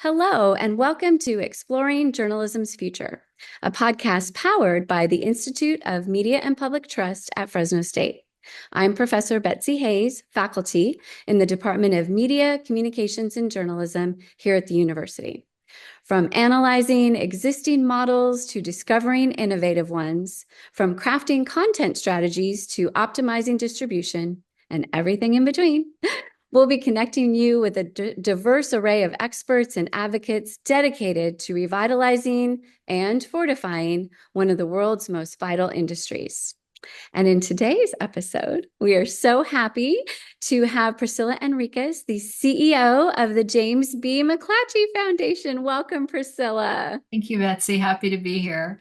Hello, and welcome to Exploring Journalism's Future, a podcast powered by the Institute of Media and Public Trust at Fresno State. I'm Professor Betsy Hayes, faculty in the Department of Media, Communications, and Journalism here at the university. From analyzing existing models to discovering innovative ones, from crafting content strategies to optimizing distribution, and everything in between, we'll be connecting you with a diverse array of experts and advocates dedicated to revitalizing and fortifying one of the world's most vital industries. And in today's episode, we are so happy to have Priscilla Enriquez, the CEO of the James B. McClatchy Foundation. Welcome, Priscilla. Thank you, Betsy. Happy to be here.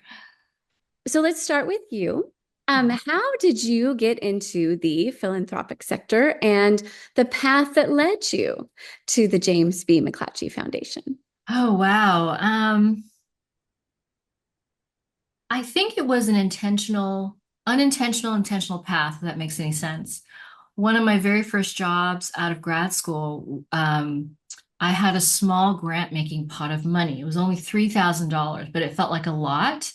So let's start with you. How did you get into the philanthropic sector and the path that led you to the James B. McClatchy Foundation? Oh, wow. I think it was an intentional path, if that makes any sense. One of my very first jobs out of grad school, I had a small grant making pot of money. It was only $3,000, but it felt like a lot.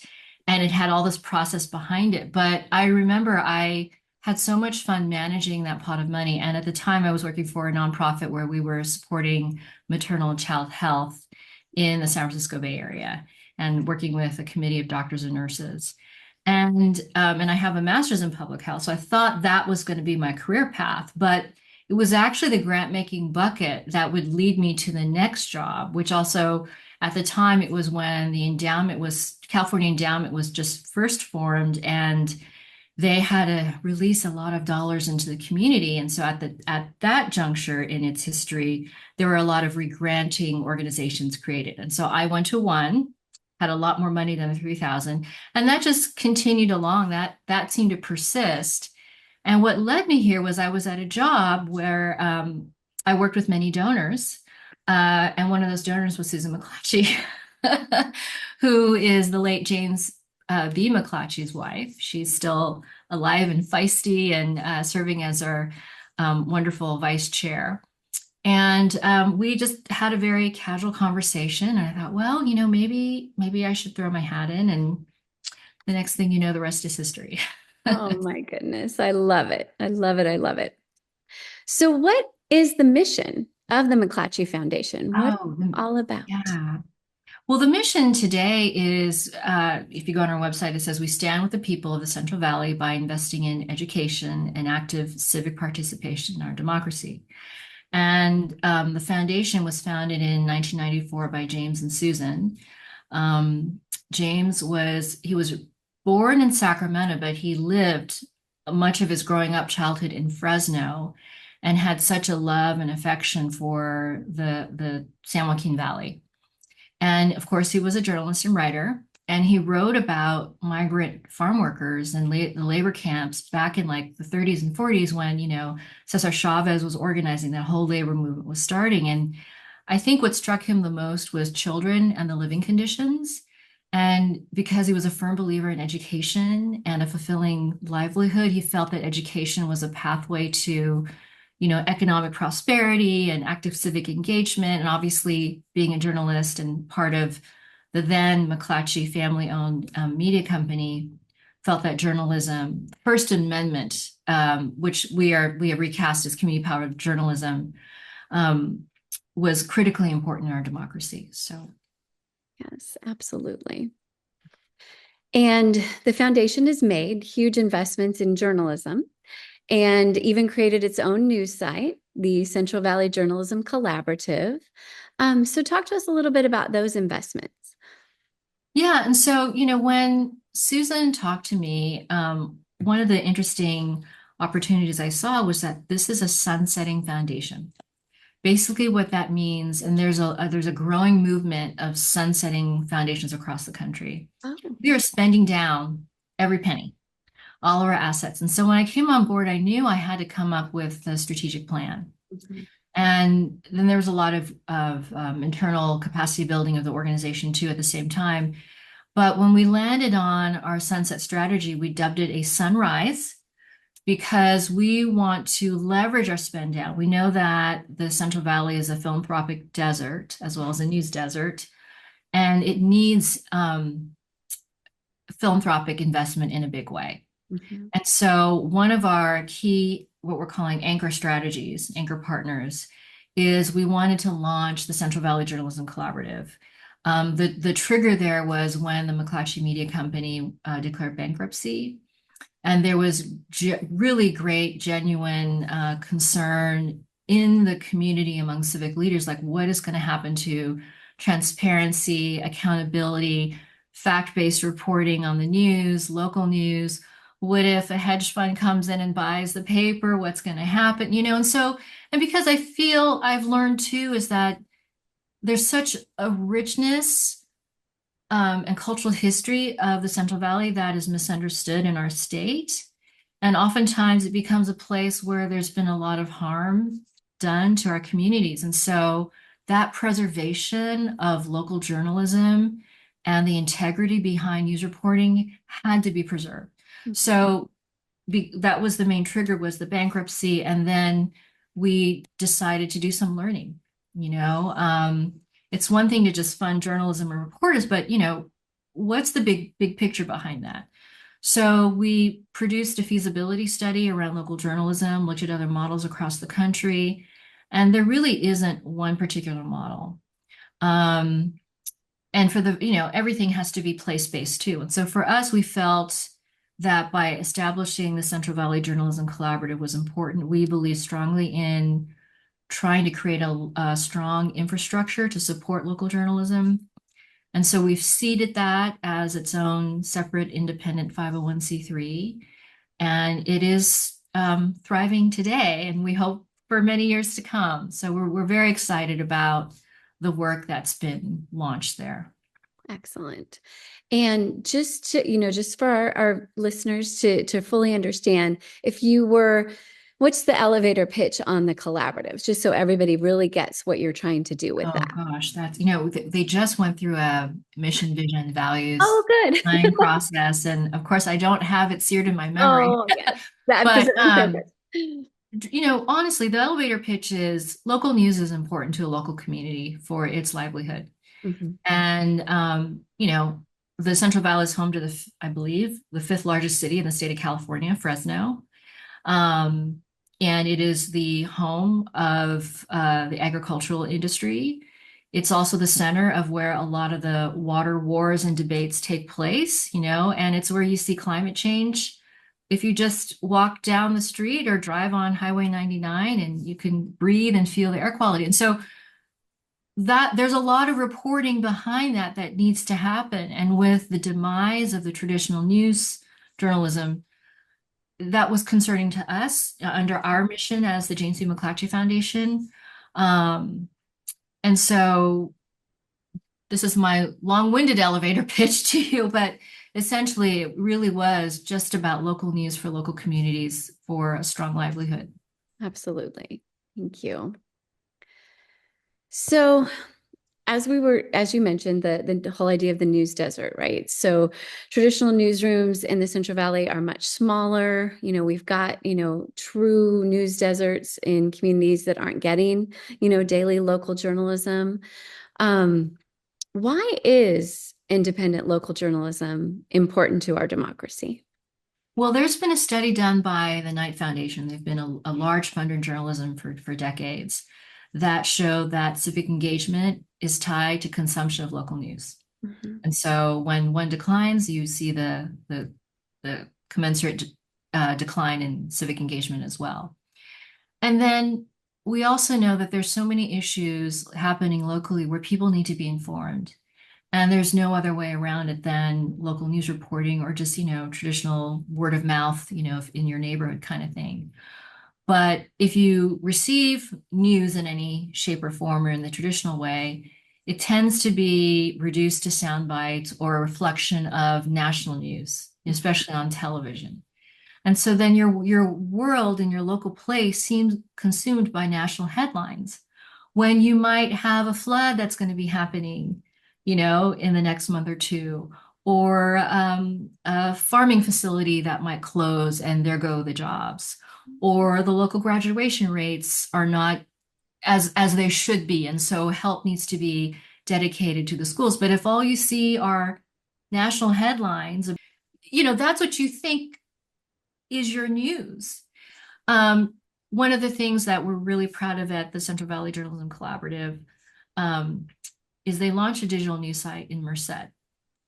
And it had all this process behind it. But I remember I had so much fun managing that pot of money. And at the time, I was working for a nonprofit where we were supporting maternal and child health in the San Francisco Bay Area and working with a committee of doctors and nurses. And I have a master's in public health. So I thought that was going to be my career path. But it was actually the grant making bucket that would lead me to the next job, which also at the time it was when the California Endowment was just first formed, and they had to release a lot of dollars into the community. And so at that juncture in its history, there were a lot of regranting organizations created. And so I went to one, had a lot more money than the 3,000, and that just continued along. That seemed to persist. And what led me here was I was at a job where I worked with many donors, and one of those donors was Susan McClatchy, who is the late James B. McClatchy's wife. She's still alive and feisty and serving as our wonderful vice chair. And we just had a very casual conversation. And I thought, well, maybe I should throw my hat in. And the next thing you know, the rest is history. Oh my goodness. I love it. I love it. I love it. So, what is the mission of the McClatchy Foundation? What is Oh, it all about? yeah. Well, the mission today is, if you go on our website, it says we stand with the people of the Central Valley by investing in education and active civic participation in our democracy. And the foundation was founded in 1994 by James and Susan. He was born in Sacramento, but he lived much of his growing up childhood in Fresno and had such a love and affection for the San Joaquin Valley. And of course, he was a journalist and writer, and he wrote about migrant farm workers and the labor camps back in like the 30s and 40s when, Cesar Chavez was organizing, that whole labor movement was starting. And I think what struck him the most was children and the living conditions. And because he was a firm believer in education and a fulfilling livelihood, he felt that education was a pathway to economic prosperity and active civic engagement. And obviously, being a journalist and part of the then McClatchy family-owned media company, felt that journalism, First Amendment, which we have recast as community-powered journalism, was critically important in our democracy. So, Yes, absolutely. And the foundation has made huge investments in journalism and even created its own news site, the Central Valley Journalism Collaborative. So talk to us a little bit about those investments. yeah. And so, when Susan talked to me, one of the interesting opportunities I saw was that this is a sunsetting foundation. Basically, what that means, and there's a growing movement of sunsetting foundations across the country. Oh, We are spending down every penny, all of our assets. And so when I came on board, I knew I had to come up with a strategic plan. mhm. And then there was a lot of internal capacity building of the organization too at the same time. But when we landed on our sunset strategy, we dubbed it a sunrise because we want to leverage our spend down. We know that the Central Valley is a philanthropic desert as well as a news desert, and it needs philanthropic investment in a big way. Mhm. And so one of our key, what we're calling anchor strategies, anchor partners, is we wanted to launch the Central Valley Journalism Collaborative. The trigger there was when the McClatchy Media Company declared bankruptcy. And there was really great, genuine concern in the community among civic leaders, like what is going to happen to transparency, accountability, fact-based reporting on the news, local news. What if a hedge fund comes in and buys the paper? What's going to happen? And so, and because I feel I've learned too, is that there's such a richness and cultural history of the Central Valley that is misunderstood in our state. And oftentimes it becomes a place where there's been a lot of harm done to our communities. And so that preservation of local journalism and the integrity behind news reporting had to be preserved. So that was the main trigger, was the bankruptcy. And then we decided to do some learning, you know. It's one thing to just fund journalism and reporters, but what's the big picture behind that? So we produced a feasibility study around local journalism, looked at other models across the country, and there really isn't one particular model. And for everything has to be place-based too. And so for us, we felt that by establishing the Central Valley Journalism Collaborative was important. We believe strongly in trying to create a strong infrastructure to support local journalism. And so we've seeded that as its own separate independent 501c3. And it is thriving today, and we hope for many years to come. So we're very excited about the work that's been launched there. Excellent. And just to, just for our listeners to fully understand, what's the elevator pitch on the collaboratives, just so everybody really gets what you're trying to do with Oh that? gosh, that's, they just went through a mission, vision, values Oh, good. planning process. And of course, I don't have it seared in my memory. Oh, yes. That But, deserves purpose. honestly, the elevator pitch is local news is important to a local community for its livelihood. Mhm. And, the Central Valley is home to I believe, the fifth largest city in the state of California, Fresno. Um, and it is the home of the agricultural industry. It's also the center of where a lot of the water wars and debates take place, and it's where you see climate change. If you just walk down the street or drive on Highway 99, and you can breathe and feel the air quality. And so that there's a lot of reporting behind that needs to happen. And with the demise of the traditional news journalism, that was concerning to us under our mission as the James C. McClatchy Foundation. And so this is my long-winded elevator pitch to you, but essentially it really was just about local news for local communities for a strong livelihood. Absolutely. Thank you. So, as you mentioned, the whole idea of the news desert, right? So traditional newsrooms in the Central Valley are much smaller. We've got, true news deserts in communities that aren't getting, daily local journalism. Why is independent local journalism important to our democracy? Well, there's been a study done by the Knight Foundation. They've been a large funder in journalism for decades that show that civic engagement is tied to consumption of local news. Mhm. And so when one declines, you see the commensurate decline in civic engagement as well. And then we also know that there's so many issues happening locally where people need to be informed. And there's no other way around it than local news reporting or just, traditional word of mouth, in your neighborhood kind of thing. But if you receive news in any shape or form or in the traditional way, it tends to be reduced to sound bites or a reflection of national news, especially on television. And so then your world and your local place seems consumed by national headlines when you might have a flood that's going to be happening, in the next month or two, or a farming facility that might close and there go the jobs, or the local graduation rates are not as they should be, and so help needs to be dedicated to the schools. But if all you see are national headlines, that's what you think is your news. Um, One of the things that we're really proud of at the Central Valley Journalism Collaborative um, is they launched a digital news site in Merced.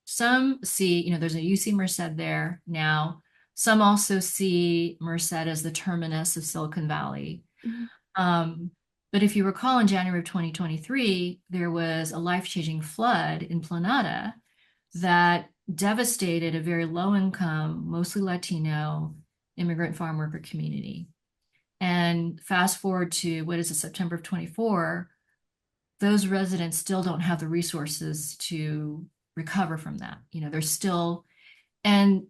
Some see, there's a UC Merced there now. Some also see Merced as the terminus of Silicon Valley. Mhm. Um, but if you recall, in January of 2023, there was a life-changing flood in Planada that devastated a very low-income, mostly Latino immigrant farm worker community. And fast forward to what is it, September of 24, those residents still don't have the resources to recover from that. They're still, and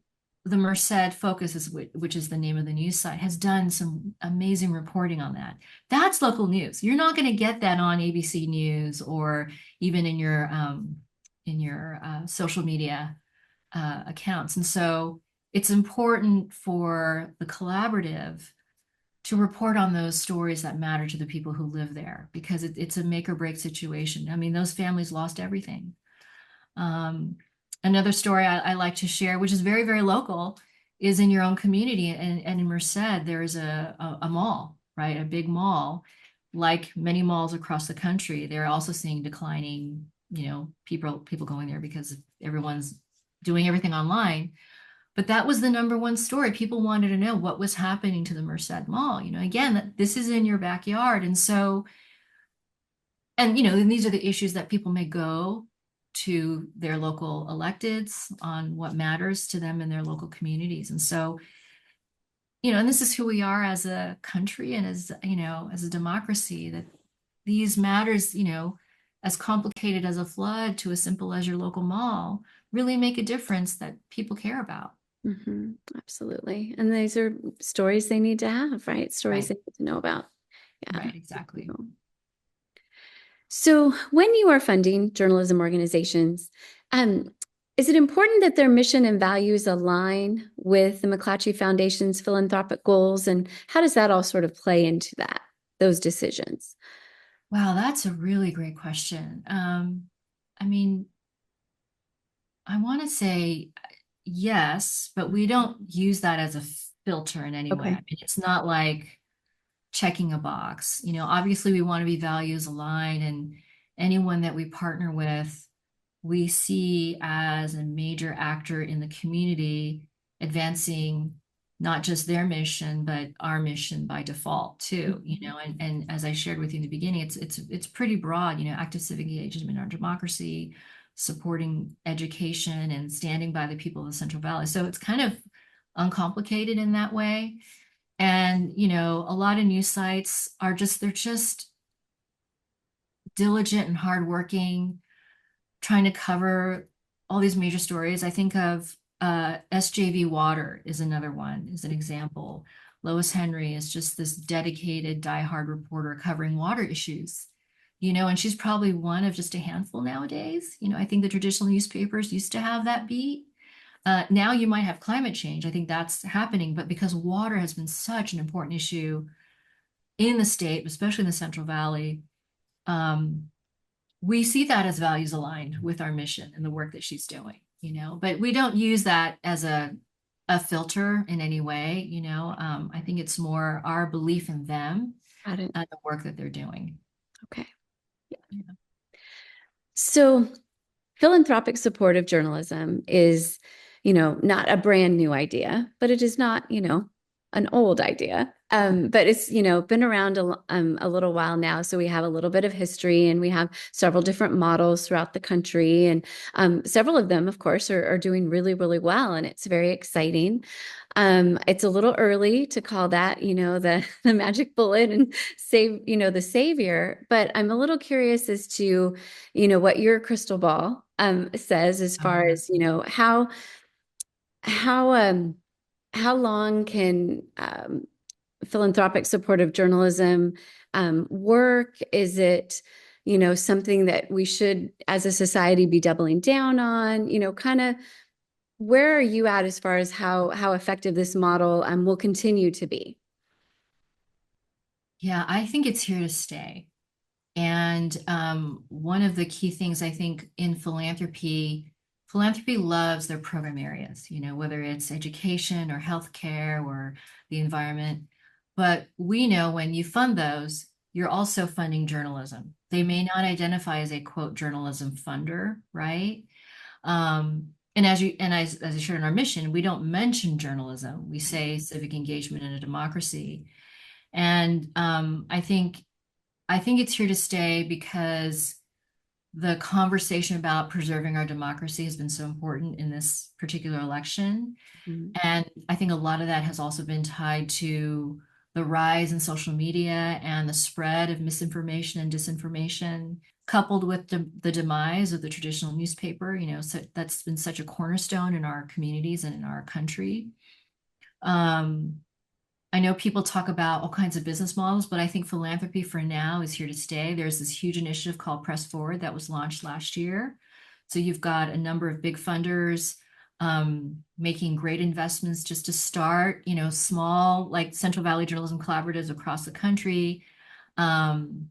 the Merced Focus, which is the name of the news site, has done some amazing reporting on that. That's local news. You're not going to get that on ABC News or even in your social media accounts. And so it's important for the collaborative to report on those stories that matter to the people who live there, because it's a make or break situation. I mean, those families lost everything. Um, Another story I like to share, which is very, very local, is in your own community. And in Merced, there is a mall, right? A big mall. Like many malls across the country, they're also seeing declining, people going there because everyone's doing everything online. But that was the number one story. People wanted to know what was happening to the Merced Mall. Again, this is in your backyard. And so, and these are the issues that people may go to their local electeds on what matters to them in their local communities. And so, and this is who we are as a country and as a democracy, that these matters, as complicated as a flood to as simple as your local mall, really make a difference that people care about. Absolutely. And these are stories they need to have, right? Stories Right. they need to know about. Yeah. Right, exactly. So, when you are funding journalism organizations, um, is it important that their mission and values align with the McClatchy Foundation's philanthropic goals? And how does that all sort of play into those decisions? Wow, that's a really great question. I mean, I want to say yes, but we don't use that as a filter in any way. I Okay. mean, it's not like checking a box. Obviously we want to be values aligned, and anyone that we partner with, we see as a major actor in the community, advancing not just their mission, but our mission by default too, and as I shared with you in the beginning, it's pretty broad, active civic engagement in our democracy, supporting education and standing by the people of the Central Valley. So it's kind of uncomplicated in that way. And, a lot of news sites they're just diligent and hardworking, trying to cover all these major stories. I think of SJV Water is another one, is an example. Lois Henry is just this dedicated, diehard reporter covering water issues, and she's probably one of just a handful nowadays. I think the traditional newspapers used to have that beat. Now you might have climate change. I think that's happening, but because water has been such an important issue in the state, especially in the Central Valley, um, we see that as values aligned with our mission and the work that she's doing, but we don't use that as a filter in any way, I think it's more our belief in them Got it. and the work that they're doing. Okay. Yeah. So, philanthropic supportive journalism is, not a brand new idea, but it is not, an old idea. But it's, been around a little while now. So we have a little bit of history, and we have several different models throughout the country. And several of them, of course, are doing really, really well. And it's very exciting. It's a little early to call that, the magic bullet and save, the savior. But I'm a little curious as to, what your crystal ball says as far Um, as, how how long can philanthropic supportive journalism work? Is it, something that we should, as a society, be doubling down on? Kind of where are you at as far as how effective this model will continue to be? Yeah, I think it's here to stay. And one of the key things I think in philanthropy, philanthropy loves their program areas, whether it's education or healthcare or the environment. But we know when you fund those, you're also funding journalism. They may not identify as a quote journalism funder, right? And as I shared in our mission, we don't mention journalism. We say civic engagement in a democracy. And I think it's here to stay because the conversation about preserving our democracy has been so important in this particular election. Mhm. And I think a lot of that has also been tied to the rise in social media and the spread of misinformation and disinformation, coupled with the demise of the traditional newspaper. So that's been such a cornerstone in our communities and in our country. Um, I know people talk about all kinds of business models, but I think philanthropy for now is here to stay. There's this huge initiative called Press Forward that was launched last year. So you've got a number of big funders making great investments just to start, small, like Central Valley Journalism Collaboratives across the country. Um,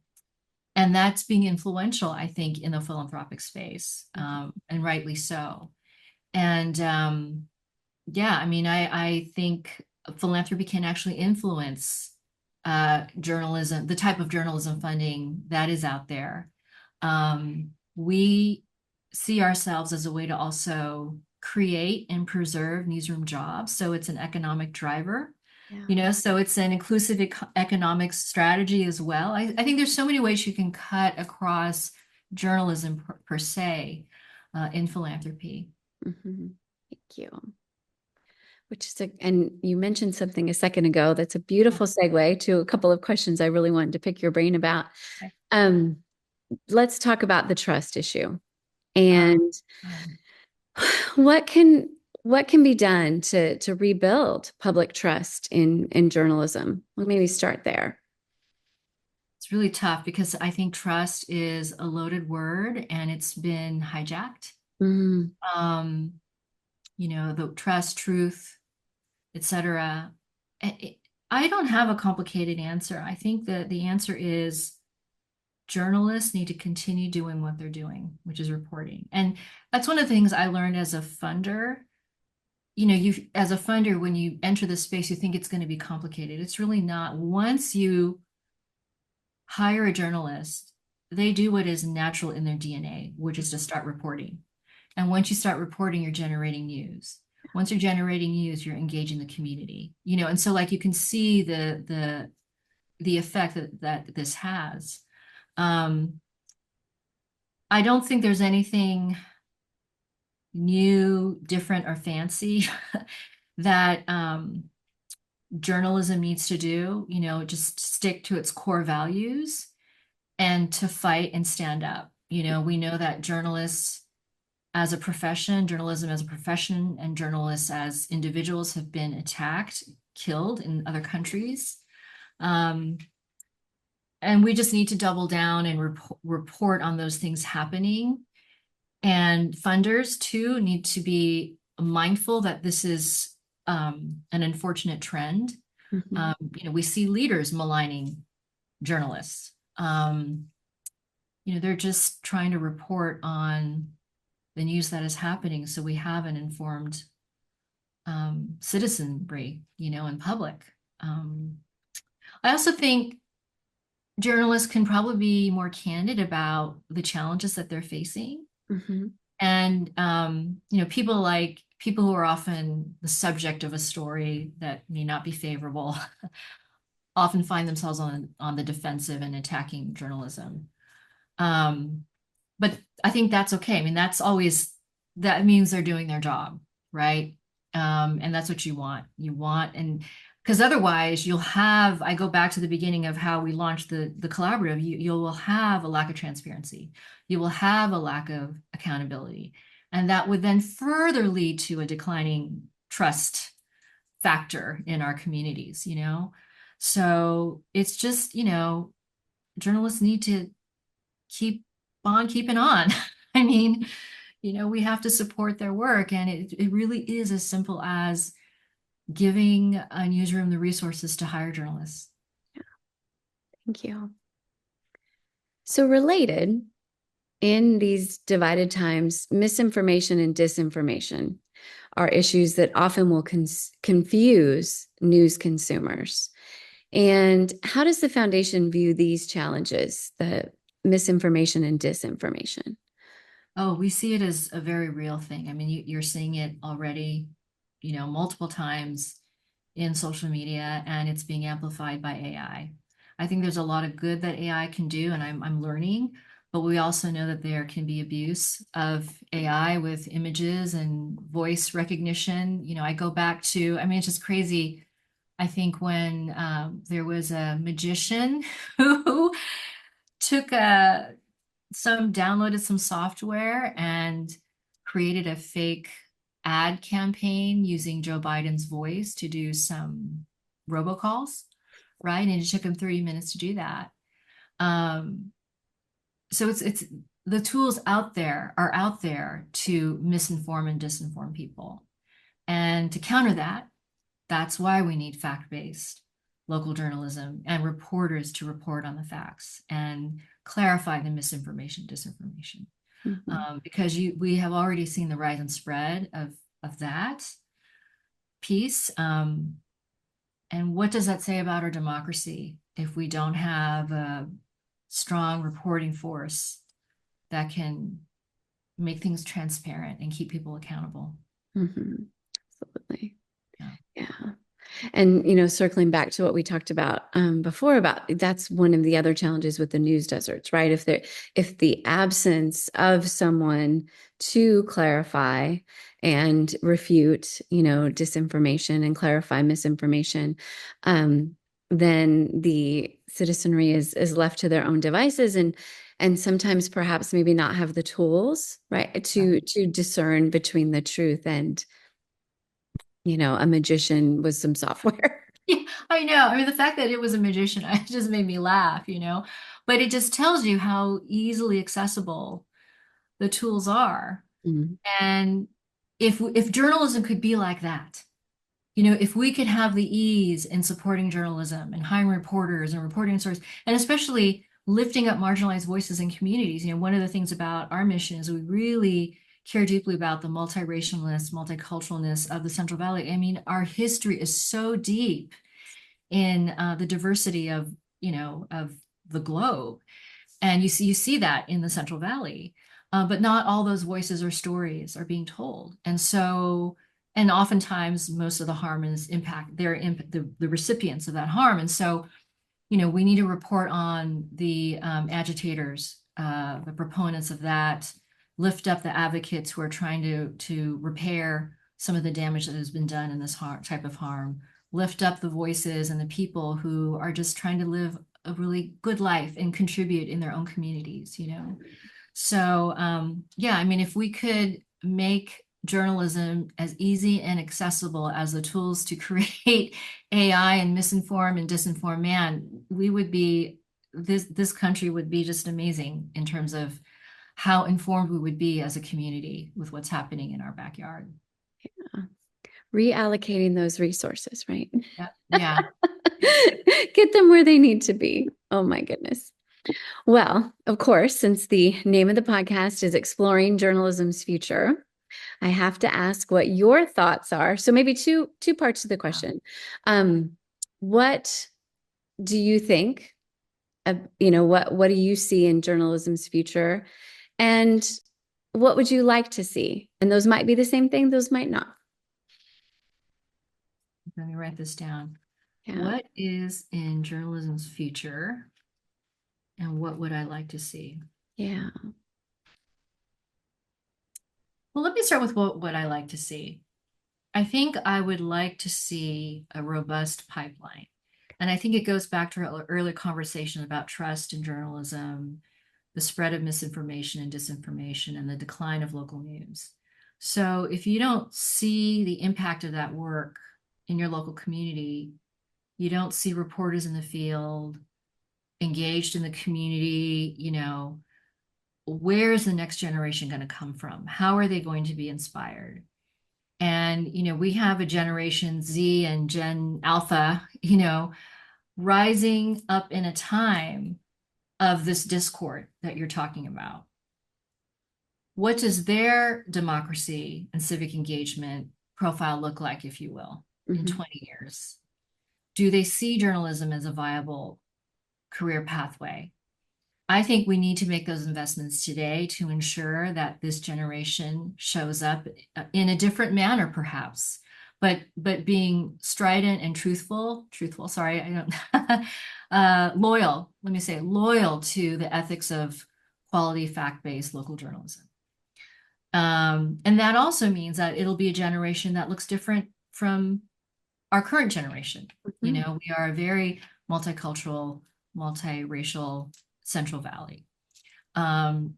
and that's being influential, I think, in the philanthropic space, and rightly so. And yeah, I mean, I think philanthropy can actually influence journalism, the type of journalism funding that is out there. We see ourselves as a way to also create and preserve newsroom jobs. So it's an economic driver, Yeah. so it's an inclusive economic strategy as well. I think there's so many ways you can cut across journalism per se in philanthropy. Mhm. Thank you. And you mentioned something a second ago that's a beautiful segue to a couple of questions I really wanted to pick your brain about. Okay. Um, let's talk about the trust issue Uh, and um, what can what can be done to rebuild public trust in journalism? Well, maybe start there. It's really tough because I think trust is a loaded word and it's been hijacked. Mm, Um, the trust, truth, etc. I don't have a complicated answer. I think that the answer is journalists need to continue doing what they're doing, which is reporting. And that's one of the things I learned as a funder. You as a funder, when you enter the space, you think it's going to be complicated. It's really not. Once you hire a journalist, they do what is natural in their DNA, which is to start reporting. And once you start reporting, you're generating news. Once you're generating news, you're engaging the community. And so like you can see the effect that this has. Um, I don't think there's anything new, different, or fancy that journalism needs to do. Just stick to its core values and to fight and stand up. We know that journalists as a profession, journalism as a profession, and journalists as individuals have been attacked, killed in other countries. Um, and we just need to double down and report on those things happening. And funders, too, need to be mindful that this is an unfortunate trend. mhm, We see leaders maligning journalists. They're just trying to report on the news that is happening so we have an informed citizenry, in public. Um, I also think journalists can probably be more candid about the challenges that they're facing. mhm, And, people who are often the subject of a story that may not be favorable often find themselves on the defensive and attacking journalism. Um, but I think that's okay. I mean, that means they're doing their job, right? And that's what you want. And because otherwise I go back to the beginning of how we launched the collaborative, you will have a lack of transparency. You will have a lack of accountability. And that would then further lead to a declining trust factor in our communities. So it's just, journalists need to keep on keeping on. I mean, we have to support their work, and it really is as simple as giving a newsroom the resources to hire journalists. Thank you. So related, in these divided times, misinformation and disinformation are issues that often will confuse news consumers. And how does the foundation view these challenges, the misinformation and disinformation? Oh, we see it as a very real thing. I mean, you're seeing it already, multiple times in social media, and it's being amplified by AI. I think there's a lot of good that AI can do, and I'm learning, but we also know that there can be abuse of AI with images and voice recognition. I go back to, I mean, it's just crazy. I think when there was a magician who took downloaded some software and created a fake ad campaign using Joe Biden's voice to do some robocalls, right? And it took him 30 minutes to do that. Um, so it's the tools are out there to misinform and disinform people. And to counter that, that's why we need fact-based local journalism and reporters to report on the facts and clarify the misinformation, disinformation. Mhm. Because we have already seen the rise and spread of that piece. And what does that say about our democracy if we don't have a strong reporting force that can make things transparent and keep people accountable? Mhm. Absolutely. Yeah. Yeah. And, circling back to what we talked about before, about that's one of the other challenges with the news deserts, right? If the absence of someone to clarify and refute, disinformation and clarify misinformation, then the citizenry is left to their own devices, and sometimes perhaps maybe not have the tools, right, to discern between the truth and, a magician with some software. Yeah, I know. I mean, the fact that it was a magician, it just made me laugh, but it just tells you how easily accessible the tools are. Mm. And if journalism could be like that, if we could have the ease in supporting journalism and hiring reporters and reporting stories, and especially lifting up marginalized voices in communities, one of the things about our mission is we really care deeply about the multiracialness, multiculturalness of the Central Valley. I mean, our history is so deep in the diversity of the globe, and you see that in the Central Valley, but not all those voices or stories are being told, and oftentimes most of the harm is the recipients of that harm, and so we need to report on the agitators, the proponents of that, lift up the advocates who are trying to repair some of the damage that has been done in this type of harm, lift up the voices and the people who are just trying to live a really good life and contribute in their own communities. So, yeah, I mean, if we could make journalism as easy and accessible as the tools to create AI and misinform and disinform, man, we would be this country would be just amazing in terms of how informed we would be as a community with what's happening in our backyard. Reallocating those resources, right? Yeah, yeah. Get them where they need to be. Oh my goodness. Well, of course, since the name of the podcast is Exploring Journalism's Future, I have to ask what your thoughts are. So maybe two parts of the question. What do you think? What do you see in journalism's future? And what would you like to see? And those might be the same thing, those might not. Let me write this down. Yeah. What is in journalism's future, and what would I like to see? Yeah. Well, let me start with what I like to see. I think I would like to see a robust pipeline. And I think it goes back to our earlier conversation about trust in journalism, the spread of misinformation and disinformation, and the decline of local news. So if you don't see the impact of that work in your local community, you don't see reporters in the field engaged in the community, where is the next generation going to come from? How are they going to be inspired? And, we have a Generation Z and Gen Alpha, rising up in a time of this discord that you're talking about. What does their democracy and civic engagement profile look like, if you will, in Mhm. 20 years? Do they see journalism as a viable career pathway? I think we need to make those investments today to ensure that this generation shows up in a different manner, perhaps, but being strident and truthful, sorry, I don't, loyal, let me say, loyal to the ethics of quality, fact-based local journalism. And that also means that it'll be a generation that looks different from our current generation. Mhm. We are a very multicultural, multiracial Central Valley. Um,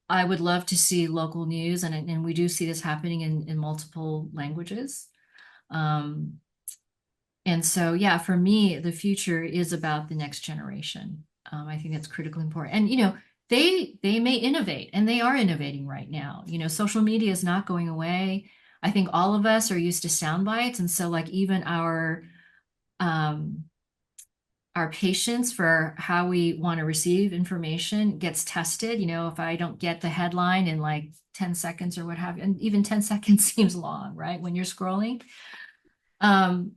I would love to see local news, and we do see this happening in multiple languages. Um, and so, yeah, for me, the future is about the next generation. I think that's critically important. And they may innovate, and they are innovating right now. Social media is not going away. I think all of us are used to sound bites, and so like even um, our patience for how we want to receive information gets tested. If I don't get the headline in like 10 seconds or what have you, and even 10 seconds seems long, right? When you're scrolling. Um,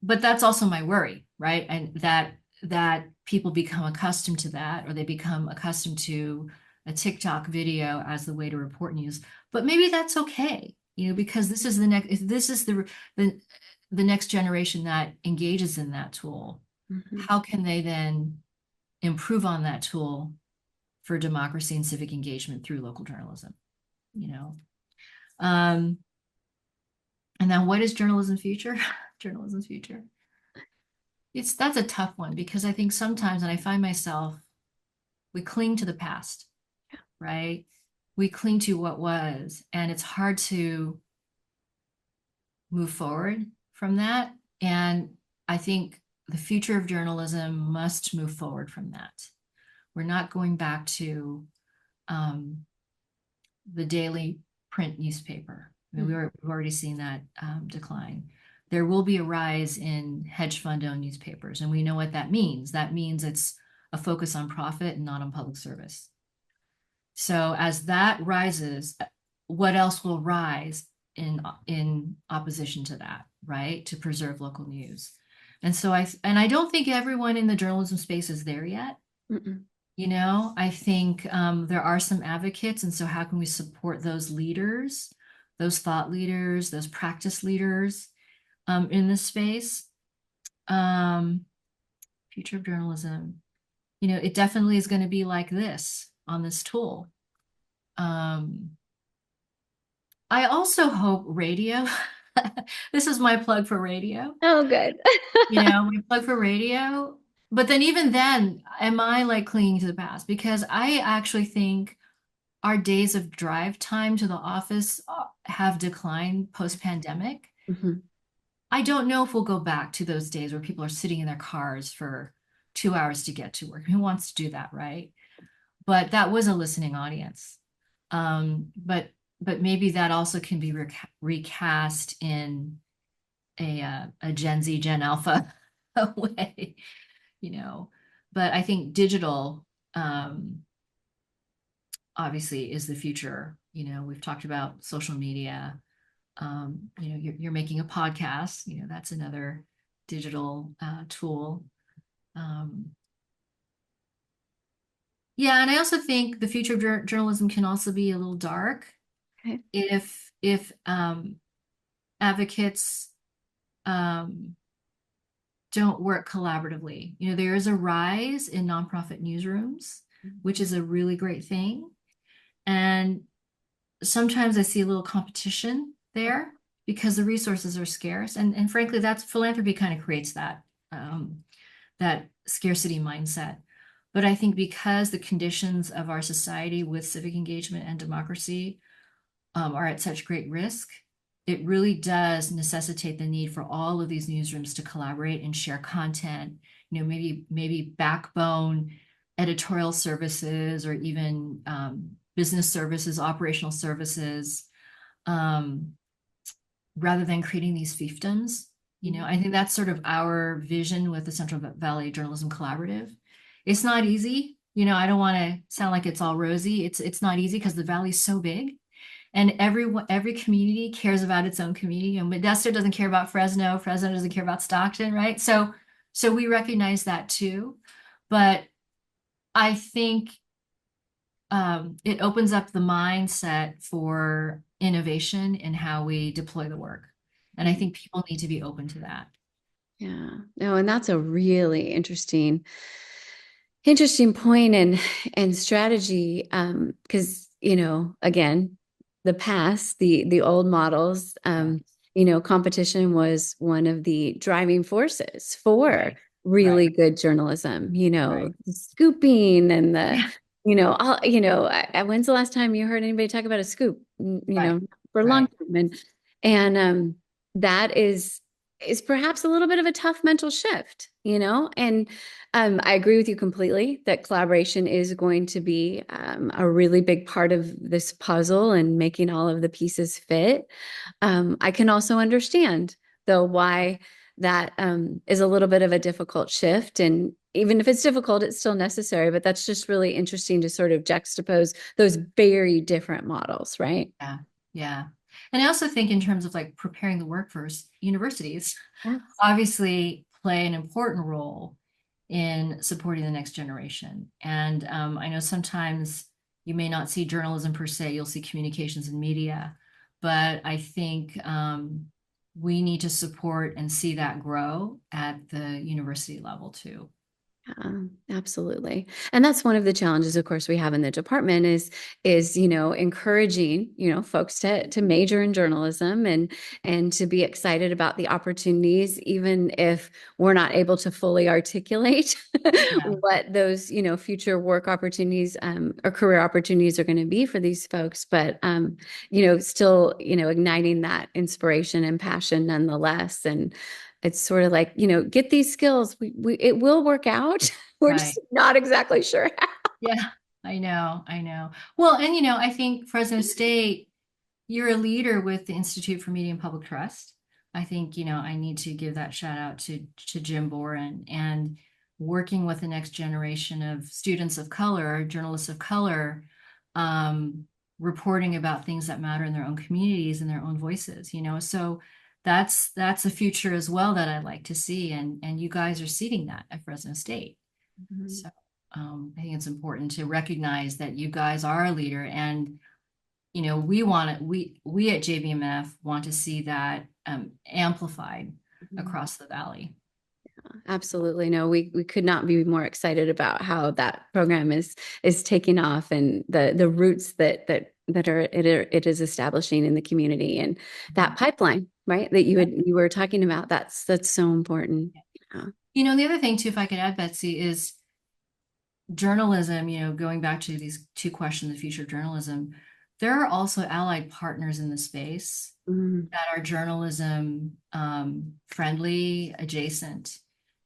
but that's also my worry, right? And that people become accustomed to that, or they become accustomed to a TikTok video as the way to report news. But maybe that's okay, because this is the next, if this is the the next generation that engages in that tool, Mhm. how can they then improve on that tool for democracy and civic engagement through local journalism? You know, um, and then what is journalism future? Journalism's future. That's a tough one because I think sometimes, and I find myself, we cling to the past, right? We cling to what was, and it's hard to move forward from that. And I think the future of journalism must move forward from that. We're not going back to um, the daily print newspaper. I mean, Mhm. we've already seen that decline. There will be a rise in hedge fund-owned newspapers, and we know what that means. That means it's a focus on profit and not on public service. So as that rises, what else will rise in opposition to that, right? To preserve local news. And so I don't think everyone in the journalism space is there yet. Mhm. I think there are some advocates, and so how can we support those leaders, those thought leaders, those practice leaders in this space? Um, Future of journalism, it definitely is going to be like this on this tool. Um, I also hope radio. This is my plug for radio. Oh, good. My plug for radio. But then even then, am I like clinging to the past? Because I actually think our days of drive time to the office have declined post-pandemic. Mhm. I don't know if we'll go back to those days where people are sitting in their cars for 2 hours to get to work. Who wants to do that, right? But that was a listening audience. But maybe that also can be recast in a Gen Z, Gen Alpha way, you know. But I think digital obviously is the future. We've talked about social media. You're making a podcast. That's another digital tool. Um, yeah, and I also think the future of journalism can also be a little dark Okay. if advocates um, don't work collaboratively. There is a rise in nonprofit newsrooms, which is a really great thing. And sometimes I see a little competition there because the resources are scarce. And frankly, that's philanthropy kind of creates that scarcity mindset. But I think because the conditions of our society with civic engagement and democracy are at such great risk, it really does necessitate the need for all of these newsrooms to collaborate and share content. Maybe backbone editorial services or even business services, operational services, um, rather than creating these fiefdoms. I think that's sort of our vision with the Central Valley Journalism Collaborative. It's not easy. I don't want to sound like it's all rosy. It's not easy because the valley's so big, and every community cares about its own community. And Modesto doesn't care about Fresno. Fresno doesn't care about Stockton, right? So we recognize that too. But I think it opens up the mindset for innovation in how we deploy the work. And I think people need to be open to that. Yeah. No, and that's a really interesting point and strategy. Because, again, the past, the old models, Yeah. competition was one of the driving forces for Right. really Right. good journalism, Right. the scooping and the, Yeah. when's the last time you heard anybody talk about a scoop? Right. For a long Right. time. And that is perhaps a little bit of a tough mental shift, and I agree with you completely that collaboration is going to be a really big part of this puzzle and making all of the pieces fit. I can also understand, though, why that is a little bit of a difficult shift. And even if it's difficult, it's still necessary. But that's just really interesting to sort of juxtapose those very different models, right? Yeah. Yeah. And I also think in terms of like preparing the workforce, universities Yes. obviously play an important role in supporting the next generation. And I know sometimes you may not see journalism per se, you'll see communications and media, but I think we need to support and see that grow at the university level too. Absolutely. And that's one of the challenges, of course, we have in the department is, encouraging, folks to major in journalism and to be excited about the opportunities, even if we're not able to fully articulate Yeah, what those, future work opportunities or career opportunities are going to be for these folks. But still, igniting that inspiration and passion nonetheless. And it's sort of like, get these skills. It will work out. We're right. just not exactly sure how. Yeah, I know, I know. Well, and I think Fresno State, you're a leader with the Institute for Media and Public Trust. I think, I need to give that shout out to Jim Boren and working with the next generation of students of color, journalists of color, um, reporting about things that matter in their own communities and their own voices, So that's a future as well that I'd like to see. And you guys are seeding that at Fresno State. Mhm. So I think it's important to recognize that you guys are a leader, and we want it. We at JBMF want to see that amplified Mhm. across the valley. Absolutely. No, we could not be more excited about how that program is taking off and the roots that it is establishing in the community and Mhm. that pipeline, right? That you were talking about. That's so important. Yeah. The other thing too, if I could add, Betsy, is journalism. Going back to these two questions, the future of journalism, there are also allied partners in the space Mm, that are journalism friendly, adjacent.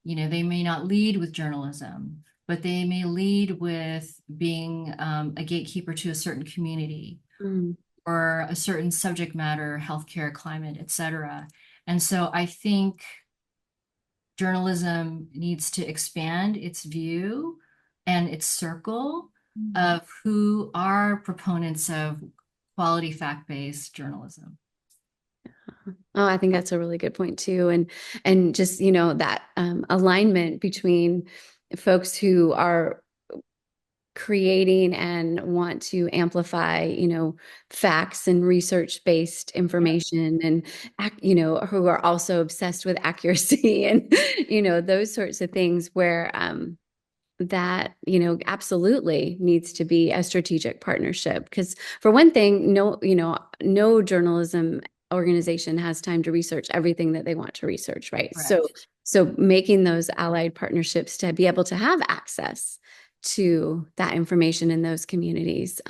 They may not lead with journalism, but they may lead with being a gatekeeper to a certain community mm, or a certain subject matter, healthcare, climate, etc. And so I think journalism needs to expand its view and its circle mm. of who are proponents of quality fact-based journalism. Oh, I think that's a really good point too. And just, that alignment between folks who are creating and want to amplify, facts and research-based Yep. information and who are also obsessed with accuracy and, those sorts of things where that absolutely needs to be a strategic partnership because for one thing no journalism organization has time to research everything that they want to research, right? so Correct. so making those allied partnerships to be able to have access to that information in those communities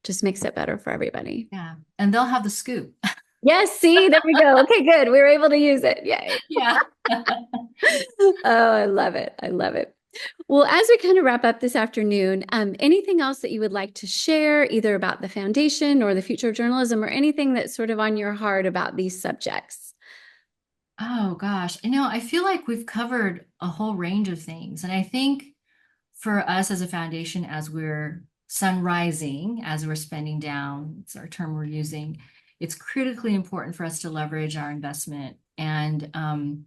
just makes it better for everybody. Yeah. And they'll have the scoop. Yes, see, there we go. Okay, good, we were able to use it. Yay. Yeah. Oh, I love it. I love it. Well, as we kind of wrap up this afternoon, anything else that you would like to share, either about the foundation or the future of journalism, or anything that's sort of on your heart about these subjects? Oh gosh, I feel like we've covered a whole range of things. And I think for us as a foundation, as we're sunrising, as we're spending down, it's our term we're using, it's critically important for us to leverage our investment and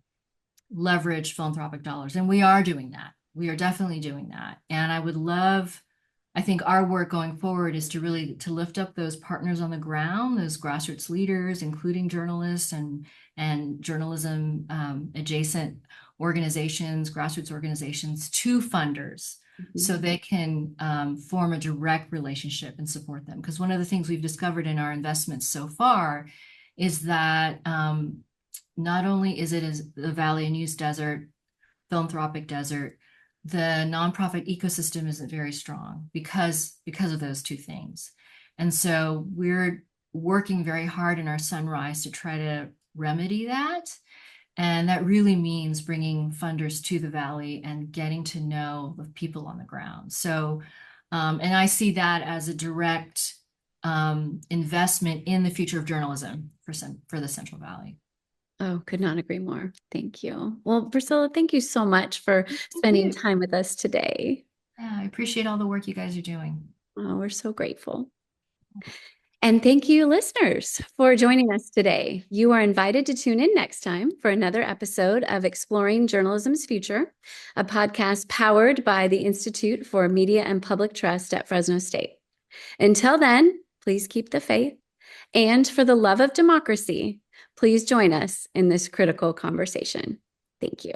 leverage philanthropic dollars. And we are doing that. We are definitely doing that. And I think our work going forward is to really to lift up those partners on the ground, those grassroots leaders, including journalists and journalism adjacent organizations, grassroots organizations, to funders, so Mhm. they can form a direct relationship and support them. Because one of the things we've discovered in our investments so far is that not only is it as the Valley and News Desert, philanthropic desert, the nonprofit ecosystem isn't very strong because of those two things. And so we're working very hard in our sunrise to try to remedy that. And that really means bringing funders to the Valley and getting to know the people on the ground. So, and I see that as a direct investment in the future of journalism for the Central Valley. Oh, could not agree more. Thank you. Well, Priscilla, thank you so much for Thank spending you. time with us today. Yeah, I appreciate all the work you guys are doing. Oh, we're so grateful. And thank you, listeners, for joining us today. You are invited to tune in next time for another episode of Exploring Journalism's Future, a podcast powered by the Institute for Media and Public Trust at Fresno State. Until then, please keep the faith. And for the love of democracy, please join us in this critical conversation. Thank you.